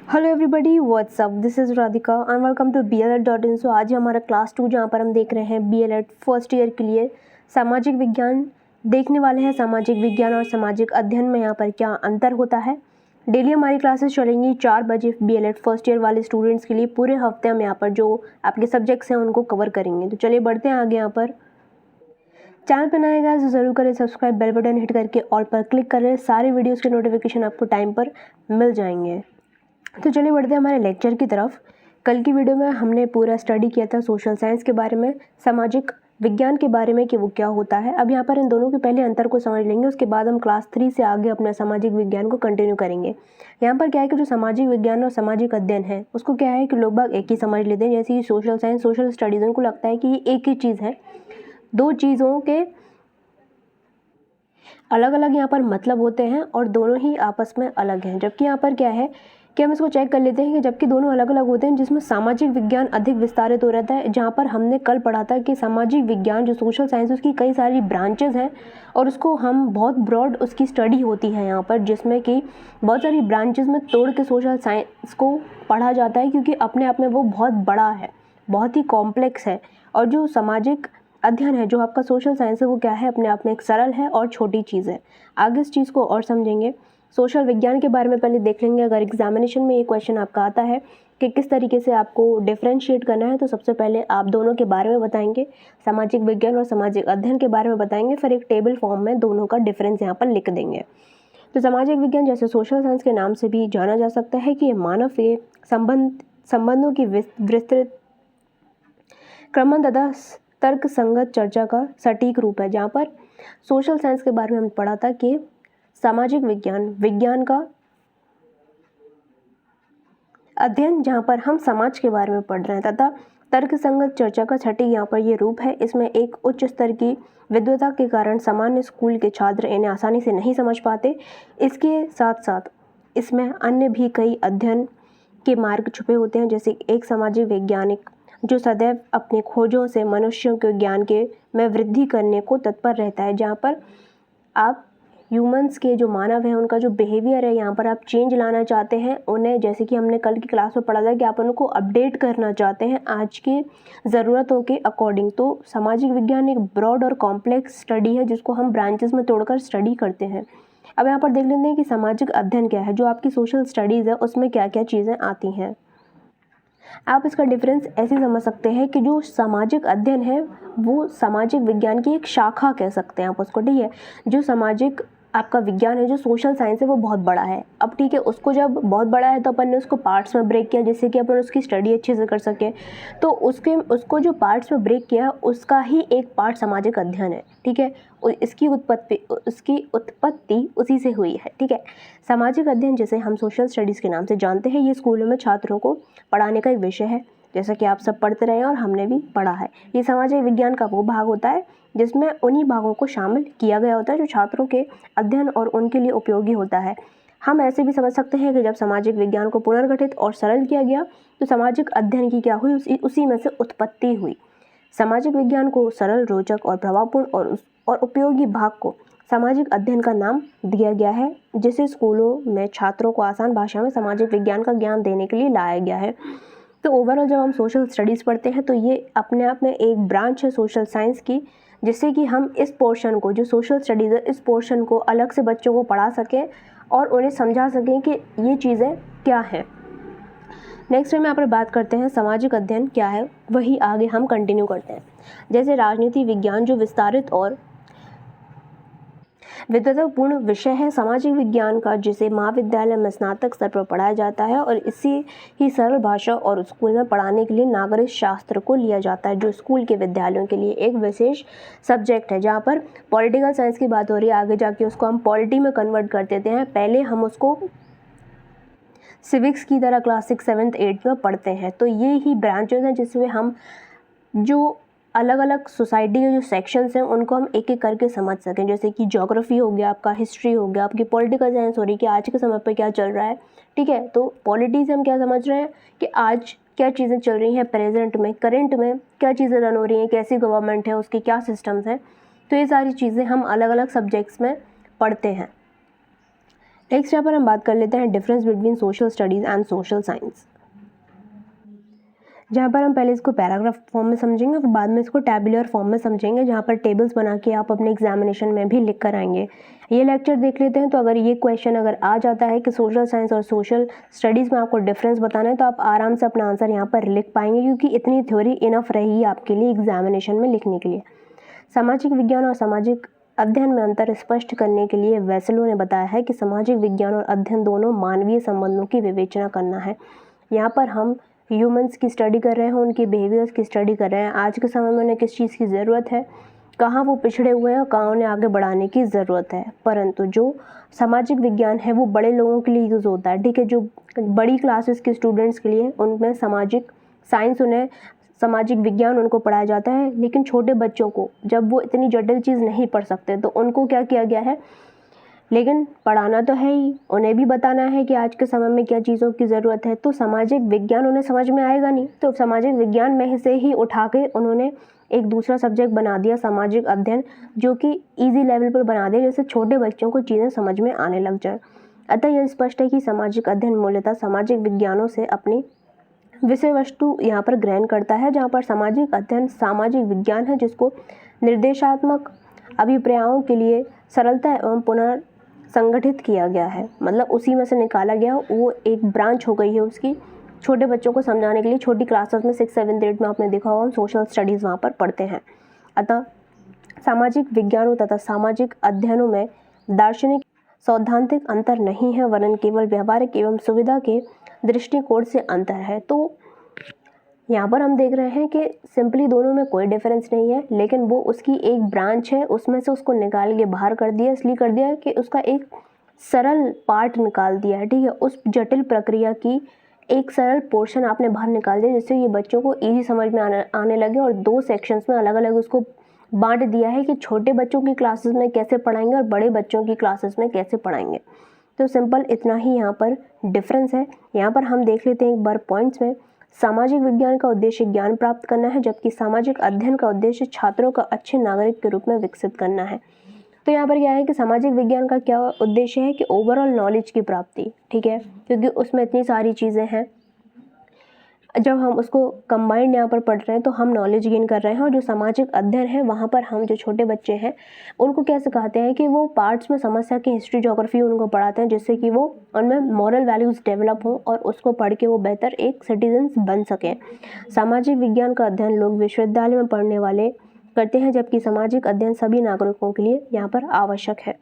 Hello everybody, what's up, this is Radhika and welcome to BLED.in। So आज हमारा class 2 जहाँ पर हम देख रहे हैं BLED फर्स्ट ईयर के लिए सामाजिक विज्ञान देखने वाले हैं। सामाजिक विज्ञान और सामाजिक अध्ययन में यहाँ पर क्या अंतर होता है। डेली हमारी क्लासेस चलेंगी 4 बजे BLED फर्स्ट ईयर वाले स्टूडेंट्स के लिए। पूरे हफ्ते हम यहाँ पर जो आपके सब्जेक्ट्स हैं उनको कवर करेंगे। तो चलिए बढ़ते हैं आगे। यहाँ पर चैनल पर नए हैं तो ज़रूर करें सब्सक्राइब, बेल बटन हिट करके ऑल पर क्लिक करें। सारे वीडियोज़ के नोटिफिकेशन आपको टाइम पर मिल जाएंगे। तो चलिए बढ़ते हैं हमारे लेक्चर की तरफ। कल की वीडियो में हमने पूरा स्टडी किया था सोशल साइंस के बारे में, सामाजिक विज्ञान के बारे में कि वो क्या होता है। अब यहाँ पर इन दोनों के पहले अंतर को समझ लेंगे, उसके बाद हम क्लास 3 से आगे अपना सामाजिक विज्ञान को कंटिन्यू करेंगे। यहाँ पर क्या है कि जो सामाजिक विज्ञान और सामाजिक अध्ययन है उसको क्या है कि लोग बाग एक ही समझ लेते हैं। जैसे कि सोशल साइंस, सोशल स्टडीज़, उनको लगता है कि ये एक ही चीज़ है। दो चीज़ों के अलग अलग यहाँ पर मतलब होते हैं और दोनों ही आपस में अलग हैं। जबकि यहाँ पर क्या है कि हम इसको चेक कर लेते हैं कि जबकि दोनों अलग अलग होते हैं, जिसमें सामाजिक विज्ञान अधिक विस्तारित हो रहता है। जहाँ पर हमने कल पढ़ा था कि सामाजिक विज्ञान जो सोशल साइंस उसकी कई सारी ब्रांचेस हैं और उसको हम बहुत ब्रॉड उसकी स्टडी होती है यहाँ पर, जिसमें कि बहुत सारी ब्रांचेस में तोड़ के सोशल साइंस को पढ़ा जाता है, क्योंकि अपने आप में वो बहुत बड़ा है, बहुत ही कॉम्प्लेक्स है। और जो सामाजिक अध्ययन है, जो आपका सोशल साइंस है, वो क्या है, अपने आप में एक सरल है और छोटी चीज़ है। आगे इस चीज़ को और समझेंगे। सोशल विज्ञान के बारे में पहले देख लेंगे। अगर एग्जामिनेशन में ये क्वेश्चन आपका आता है कि किस तरीके से आपको डिफ्रेंशिएट करना है, तो सबसे पहले आप दोनों के बारे में बताएंगे, सामाजिक विज्ञान और सामाजिक अध्ययन के बारे में बताएंगे, फिर एक टेबल फॉर्म में दोनों का डिफरेंस यहाँ पर लिख देंगे। तो सामाजिक विज्ञान जैसे सोशल साइंस के नाम से भी जाना जा सकता है कि ये मानव के संबंधों की विस्तृत क्रमबद्ध तथा तर्क संगत चर्चा का सटीक रूप है। जहाँ पर सोशल साइंस के बारे में हम पढ़ा था कि सामाजिक विज्ञान का अध्ययन, जहाँ पर हम समाज के बारे में पढ़ रहे हैं, तथा तर्क संगत चर्चा का सटीक यहाँ पर ये रूप है। इसमें एक उच्च स्तर की विद्वता के कारण सामान्य स्कूल के छात्र इन्हें आसानी से नहीं समझ पाते। इसके साथ साथ इसमें अन्य भी कई अध्ययन के मार्ग छुपे होते हैं। जैसे एक सामाजिक वैज्ञानिक जो सदैव अपनी खोजों से मनुष्यों के ज्ञान के में वृद्धि करने को तत्पर रहता है। जहाँ पर आप ह्यूमंस के जो मानव हैं उनका जो बिहेवियर है, यहाँ पर आप चेंज लाना चाहते हैं उन्हें, जैसे कि हमने कल की क्लास में पढ़ा था कि आप उनको अपडेट करना चाहते हैं आज की ज़रूरतों के अकॉर्डिंग। तो सामाजिक विज्ञान एक ब्रॉड और कॉम्प्लेक्स स्टडी है जिसको हम ब्रांचेस में तोड़कर स्टडी करते हैं। अब यहाँ पर देख लेते हैं कि सामाजिक अध्ययन क्या है। जो आपकी सोशल स्टडीज़ है उसमें क्या क्या चीज़ें आती हैं। आप इसका डिफरेंस ऐसे समझ सकते हैं कि जो सामाजिक अध्ययन है वो सामाजिक विज्ञान की एक शाखा कह सकते हैं आप उसको, ठीक है। जो सामाजिक आपका विज्ञान है, जो सोशल साइंस है, वो बहुत बड़ा है। अब ठीक है, उसको जब बहुत बड़ा है तो अपन ने उसको पार्ट्स में ब्रेक किया जिससे कि अपन उसकी स्टडी अच्छे से कर सके। तो उसको जो पार्ट्स में ब्रेक किया उसका ही एक पार्ट सामाजिक अध्ययन है, ठीक है। इसकी उत्पत्ति उसी से हुई है, ठीक है। सामाजिक अध्ययन जिसे हम सोशल स्टडीज़ के नाम से जानते हैं, ये स्कूलों में छात्रों को पढ़ाने का एक विषय है, जैसा कि आप सब पढ़ते रहे हैं और हमने भी पढ़ा है। ये सामाजिक विज्ञान का वो भाग होता है जिसमें उन्हीं भागों को शामिल किया गया होता है जो छात्रों के अध्ययन और उनके लिए उपयोगी होता है। हम ऐसे भी समझ सकते हैं कि जब सामाजिक विज्ञान को पुनर्गठित और सरल किया गया तो सामाजिक अध्ययन की क्या हुई, उसी में से उत्पत्ति हुई। सामाजिक विज्ञान को सरल, रोचक और प्रभावपूर्ण और उपयोगी भाग को सामाजिक अध्ययन का नाम दिया गया है, जिसे स्कूलों में छात्रों को आसान भाषा में सामाजिक विज्ञान का ज्ञान देने के लिए लाया गया है। तो ओवरऑल जब हम सोशल स्टडीज़ पढ़ते हैं तो ये अपने आप में एक ब्रांच है सोशल साइंस की, जिससे कि हम इस पोर्शन को, जो सोशल स्टडीज़ है, इस पोर्शन को अलग से बच्चों को पढ़ा सकें और उन्हें समझा सकें कि ये चीज़ें क्या हैं। नेक्स्ट टाइम यहाँ पर बात करते हैं सामाजिक अध्ययन क्या है, वही आगे हम कंटिन्यू करते हैं। जैसे राजनीति विज्ञान जो विस्तारित और विद्वतापूर्ण विषय है सामाजिक विज्ञान का, जिसे महाविद्यालय में स्नातक स्तर पर पढ़ाया जाता है और इसी ही सरल भाषा और स्कूल में पढ़ाने के लिए नागरिक शास्त्र को लिया जाता है, जो स्कूल के विद्यालयों के लिए एक विशेष सब्जेक्ट है। जहाँ पर पॉलिटिकल साइंस की बात हो रही है, आगे जाके उसको हम पॉलिटी में कन्वर्ट कर देते हैं। पहले हम उसको सिविक्स की तरह क्लास 6, 7, 8 में पढ़ते हैं। तो ये ही ब्रांचेस हैं जिसमें हम जो अलग अलग सोसाइटी के जो सेक्शंस हैं उनको हम एक एक करके समझ सकें। जैसे कि ज्योग्राफी हो गया, आपका हिस्ट्री हो गया, आपकी पॉलिटिकल साइंस हो रही है कि आज के समय पे क्या चल रहा है, ठीक है। तो पॉलिटी से हम क्या समझ रहे हैं कि आज क्या चीज़ें चल रही हैं, प्रेजेंट में, करंट में क्या चीज़ें रन हो रही हैं, कैसी गवर्नमेंट है, उसके क्या सिस्टम्स हैं। तो ये सारी चीज़ें हम अलग अलग सब्जेक्ट्स में पढ़ते हैं। नेक्स्ट यहाँ पर हम बात कर लेते हैं difference between social studies and social science, जहाँ पर हम पहले इसको पैराग्राफ फॉर्म में समझेंगे फिर बाद में इसको टैबुलर फॉर्म में समझेंगे, जहाँ पर टेबल्स बना के आप अपने एग्जामिनेशन में भी लिख कर आएंगे। ये लेक्चर देख लेते हैं। तो अगर ये क्वेश्चन अगर आ जाता है कि सोशल साइंस और सोशल स्टडीज़ में आपको डिफरेंस बताना है तो आप आराम से अपना आंसर यहाँ पर लिख पाएंगे, क्योंकि इतनी थ्योरी इनफ रहेगी आपके लिए एग्जामिनेशन में लिखने के लिए। सामाजिक विज्ञान और सामाजिक अध्ययन में अंतर स्पष्ट करने के लिए वेसलो ने बताया है कि सामाजिक विज्ञान और अध्ययन दोनों मानवीय संबंधों की विवेचना करना है। यहाँ पर हम ह्यूमंस की स्टडी कर रहे हैं, उनके बिहेवियर्स की स्टडी कर रहे हैं, आज के समय में उन्हें किस चीज़ की ज़रूरत है, कहाँ वो पिछड़े हुए हैं और कहाँ उन्हें आगे बढ़ाने की ज़रूरत है। परंतु जो सामाजिक विज्ञान है वो बड़े लोगों के लिए यूज़ होता है, ठीक है। जो बड़ी क्लासेस के स्टूडेंट्स के लिए उनमें सामाजिक साइंस उन्हें सामाजिक विज्ञान उनको पढ़ाया जाता है, लेकिन छोटे बच्चों को जब वो इतनी जटिल चीज़ नहीं पढ़ सकते तो उनको क्या किया गया है, लेकिन पढ़ाना तो है ही, उन्हें भी बताना है कि आज के समय में क्या चीज़ों की ज़रूरत है। तो सामाजिक विज्ञान उन्हें समझ में आएगा नहीं, तो सामाजिक विज्ञान में से ही उठा के उन्होंने एक दूसरा सब्जेक्ट बना दिया सामाजिक अध्ययन, जो कि इजी लेवल पर बना दिया, जैसे छोटे बच्चों को चीज़ें समझ में आने लग जाए। अतः यह स्पष्ट है कि सामाजिक अध्ययन मूलतः सामाजिक विज्ञानों से अपनी विषय वस्तु यहाँ पर ग्रहण करता है, जहाँ पर सामाजिक अध्ययन सामाजिक विज्ञान है जिसको निर्देशात्मक अभिप्रायों के लिए सरलता एवं पुनर्संगठित किया गया है, मतलब उसी में से निकाला गया, वो एक ब्रांच हो गई है उसकी, छोटे बच्चों को समझाने के लिए। छोटी क्लासेस में 6, 7, 8 में आपने देखा होगा हम सोशल स्टडीज़ वहाँ पर पढ़ते हैं। अतः सामाजिक विज्ञानों तथा सामाजिक अध्ययनों में दार्शनिक सैद्धांतिक अंतर नहीं है, वरन केवल व्यवहारिक एवं सुविधा के दृष्टिकोण से अंतर है। तो यहाँ पर हम देख रहे हैं कि सिंपली दोनों में कोई डिफरेंस नहीं है, लेकिन वो उसकी एक ब्रांच है, उसमें से उसको निकाल के बाहर कर दिया, इसलिए कर दिया कि उसका एक सरल पार्ट निकाल दिया है, ठीक है। उस जटिल प्रक्रिया की एक सरल पोर्शन आपने बाहर निकाल दिया, जिससे ये बच्चों को ईजी समझ में आने लगे, और 2 सेक्शंस में अलग अलग उसको बांट दिया है कि छोटे बच्चों की क्लासेस में कैसे पढ़ाएंगे और बड़े बच्चों की क्लासेस में कैसे पढ़ाएंगे। तो सिंपल इतना ही यहाँ पर डिफरेंस है। यहाँ पर हम देख लेते हैं एक बार पॉइंट्स में। सामाजिक विज्ञान का उद्देश्य ज्ञान प्राप्त करना है, जबकि सामाजिक अध्ययन का उद्देश्य छात्रों का अच्छे नागरिक के रूप में विकसित करना है। तो यहाँ पर क्या है कि सामाजिक विज्ञान का क्या उद्देश्य है कि ओवरऑल नॉलेज की प्राप्ति, ठीक है, क्योंकि उसमें इतनी सारी चीज़ें हैं। जब हम उसको कंबाइंड यहाँ पर पढ़ रहे हैं तो हम नॉलेज गेन कर रहे हैं, और जो सामाजिक अध्ययन है वहाँ पर हम जो छोटे बच्चे हैं उनको क्या सिखाते हैं कि वो पार्ट्स में समस्या की हिस्ट्री ज्योग्राफी उनको पढ़ाते हैं, जिससे कि वो उनमें मॉरल वैल्यूज़ डेवलप हों और उसको पढ़ के वो बेहतर एक सिटीजन्स बन सकें। सामाजिक विज्ञान का अध्ययन लोग विश्वविद्यालय में पढ़ने वाले करते हैं, जबकि सामाजिक अध्ययन सभी नागरिकों के लिए यहाँ पर आवश्यक है।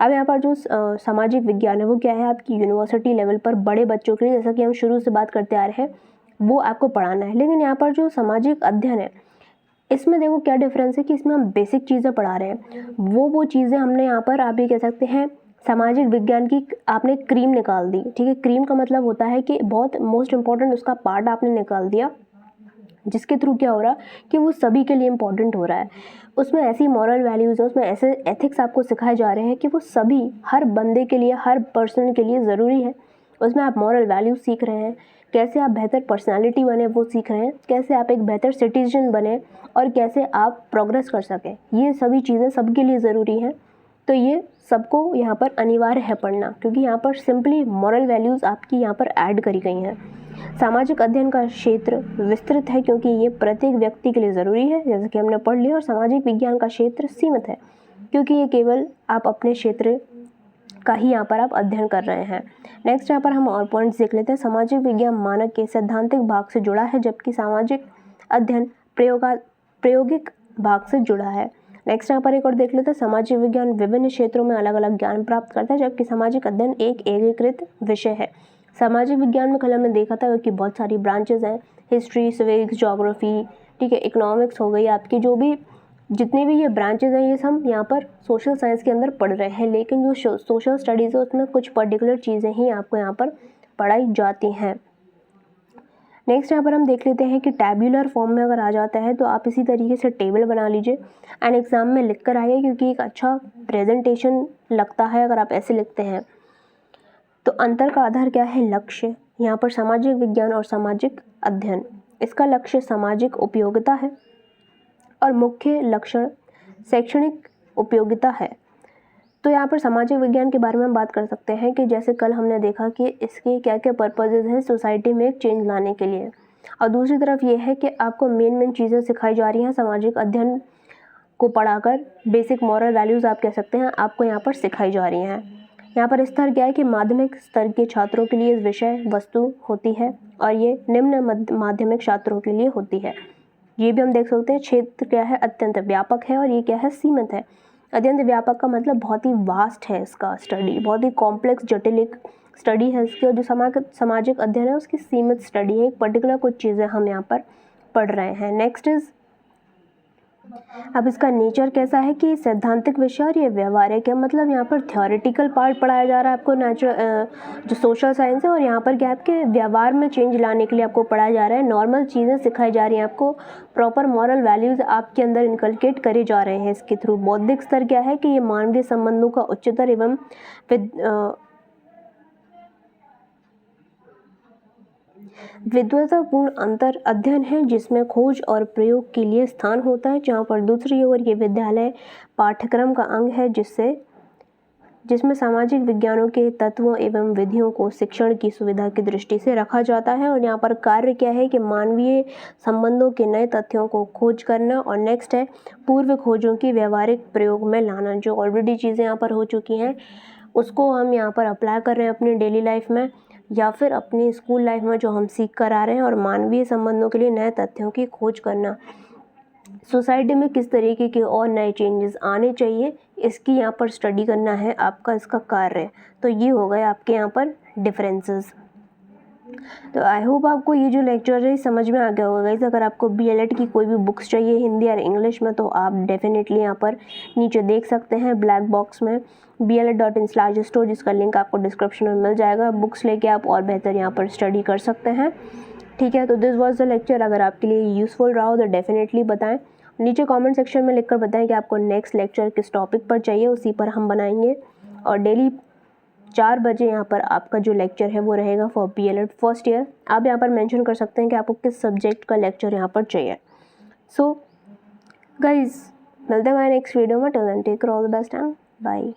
अब यहाँ पर जो सामाजिक विज्ञान है वो क्या है, आपकी यूनिवर्सिटी लेवल पर बड़े बच्चों के लिए, जैसा कि हम शुरू से बात करते आ रहे हैं, वो आपको पढ़ाना है। लेकिन यहाँ पर जो सामाजिक अध्ययन है इसमें देखो क्या डिफरेंस है कि इसमें हम बेसिक चीज़ें पढ़ा रहे हैं, वो चीज़ें हमने यहाँ पर आप ये कह सकते हैं सामाजिक विज्ञान की आपने क्रीम निकाल दी, ठीक है। क्रीम का मतलब होता है कि बहुत मोस्ट इम्पॉर्टेंट उसका पार्ट आपने निकाल दिया, जिसके थ्रू क्या हो रहा कि वो सभी के लिए इम्पॉर्टेंट हो रहा है। उसमें ऐसी मॉरल वैल्यूज़ है, उसमें ऐसे एथिक्स आपको सिखाए जा रहे हैं कि वो सभी हर बंदे के लिए, हर पर्सन के लिए ज़रूरी है। उसमें आप मॉरल वैल्यूज़ सीख रहे हैं, कैसे आप बेहतर पर्सनालिटी बने वो सीख रहे हैं, कैसे आप एक बेहतर सिटीजन बने और कैसे आप प्रोग्रेस कर सकें। ये सभी चीज़ें सबके लिए ज़रूरी हैं। तो ये सबको यहाँ पर अनिवार्य है पढ़ना, क्योंकि यहाँ पर सिंपली मॉरल वैल्यूज़ आपकी यहाँ पर ऐड करी गई हैं। सामाजिक अध्ययन का क्षेत्र विस्तृत है, क्योंकि ये प्रत्येक व्यक्ति के लिए ज़रूरी है, जैसे कि हमने पढ़ लिया। और सामाजिक विज्ञान का क्षेत्र सीमित है, क्योंकि ये केवल आप अपने क्षेत्र का ही यहाँ पर आप अध्ययन कर रहे हैं। नेक्स्ट यहाँ पर हम और पॉइंट्स देख लेते हैं। सामाजिक विज्ञान मानक के सैद्धांतिक भाग से जुड़ा है, जबकि सामाजिक अध्ययन प्रायोगिक भाग से जुड़ा है। नेक्स्ट यहाँ पर एक और देख लेते हैं। सामाजिक विज्ञान विभिन्न क्षेत्रों में अलग अलग ज्ञान प्राप्त करता है, जबकि सामाजिक अध्ययन एक एकीकृत विषय है। सामाजिक विज्ञान में कल हमने देखा था कि बहुत सारी ब्रांचेज हैं, हिस्ट्री, सिविक्स, ज्योग्राफी, ठीक है, इकोनॉमिक्स हो गई, आपकी जो भी जितने भी ये ब्रांचेज हैं ये सब यहाँ पर सोशल साइंस के अंदर पढ़ रहे हैं। लेकिन जो सोशल स्टडीज़ है उसमें कुछ पर्टिकुलर चीज़ें ही आपको यहाँ पर पढ़ाई जाती हैं। नेक्स्ट यहाँ पर हम देख लेते हैं कि टैब्यूलर फॉर्म में अगर आ जाता है तो आप इसी तरीके से टेबल बना लीजिए एंड एग्ज़ाम में लिख कर आइए, क्योंकि एक अच्छा प्रेजेंटेशन लगता है अगर आप ऐसे लिखते हैं। तो अंतर का आधार क्या है? लक्ष्य। यहाँ पर सामाजिक विज्ञान और सामाजिक अध्ययन, इसका लक्ष्य सामाजिक उपयोगिता है और मुख्य लक्षण शैक्षणिक उपयोगिता है। तो यहाँ पर सामाजिक विज्ञान के बारे में हम बात कर सकते हैं कि जैसे कल हमने देखा कि इसके क्या क्या पर्पजेज़ हैं सोसाइटी में एक चेंज लाने के लिए, और दूसरी तरफ ये है कि आपको मेन चीज़ें सिखाई जा रही हैं सामाजिक अध्ययन को पढ़ाकर। बेसिक मॉरल वैल्यूज़ आप कह सकते हैं आपको यहाँ पर सिखाई जा रही हैं। यहाँ पर स्तर क्या है कि माध्यमिक स्तर के छात्रों के लिए विषय वस्तु होती है और ये निम्न माध्यमिक छात्रों के लिए होती है। ये भी हम देख सकते हैं क्षेत्र क्या है, अत्यंत व्यापक है, और ये क्या है, सीमित है। अत्यंत व्यापक का मतलब बहुत ही वास्ट है, इसका स्टडी बहुत ही कॉम्प्लेक्स जटिल एक स्टडी है इसकी, और जो सामाजिक अध्ययन है उसकी सीमित स्टडी है, एक पर्टिकुलर कुछ चीज़ें हम यहाँ पर पढ़ रहे हैं। नेक्स्ट इज, अब इसका नेचर कैसा है कि सैद्धांतिक विषय और ये व्यवहारिक है, मतलब यहाँ पर थ्योरेटिकल पार्ट पढ़ाया जा रहा है आपको जो सोशल साइंस है, और यहाँ पर क्या आपके व्यवहार में चेंज लाने के लिए आपको पढ़ाया जा रहा है। नॉर्मल चीज़ें सिखाई जा रही हैं आपको, प्रॉपर मॉरल वैल्यूज़ आपके अंदर इनकलकेट करे जा रहे हैं इसके थ्रू। बौद्धिक स्तर क्या है कि ये मानवीय संबंधों का उच्चतर एवं विद्वतापूर्ण अंतर अध्ययन है जिसमें खोज और प्रयोग के लिए स्थान होता है, जहाँ पर दूसरी ओर ये विद्यालय पाठ्यक्रम का अंग है जिसमें सामाजिक विज्ञानों के तत्वों एवं विधियों को शिक्षण की सुविधा की दृष्टि से रखा जाता है। और यहाँ पर कार्य क्या है कि मानवीय संबंधों के नए तथ्यों को खोज करना, और नेक्स्ट है पूर्व खोजों की व्यवहारिक प्रयोग में लाना। जो ऑलरेडी चीज़ें यहाँ पर हो चुकी हैं उसको हम यहाँ पर अप्लाई कर रहे हैं अपनी डेली लाइफ में या फिर अपनी स्कूल लाइफ में जो हम सीख कर आ रहे हैं। और मानवीय संबंधों के लिए नए तथ्यों की खोज करना, सोसाइटी में किस तरीके के और नए चेंजेस आने चाहिए, इसकी यहाँ पर स्टडी करना है आपका इसका कार्य। तो ये हो गए आपके यहाँ पर डिफरेंसेस। तो आई होप आपको ये जो लेक्चर है समझ में आ गया होगा गाइस। अगर आपको BLED की कोई भी बुक्स चाहिए हिंदी और इंग्लिश में तो आप डेफिनेटली यहाँ पर नीचे देख सकते हैं ब्लैक बॉक्स में bled.in/store, जिसका लिंक आपको डिस्क्रिप्शन में मिल जाएगा। बुक्स लेके आप और बेहतर यहाँ पर स्टडी कर सकते हैं, ठीक है। तो दिस वाज द लेक्चर। अगर आपके लिए यूज़फुल रहा हो तो डेफिनेटली बताएं, नीचे कमेंट सेक्शन में लिखकर बताएं कि आपको नेक्स्ट लेक्चर किस टॉपिक पर चाहिए, उसी पर हम बनाएंगे। और डेली 4 बजे यहाँ पर आपका जो लेक्चर है वो रहेगा फॉर BLED फर्स्ट ईयर। आप यहाँ पर मेंशन कर सकते हैं कि आपको किस सब्जेक्ट का लेक्चर यहाँ पर चाहिए। सो गाइज मिलते हैं हमारे नेक्स्ट वीडियो में। Till then take care, all the best and bye.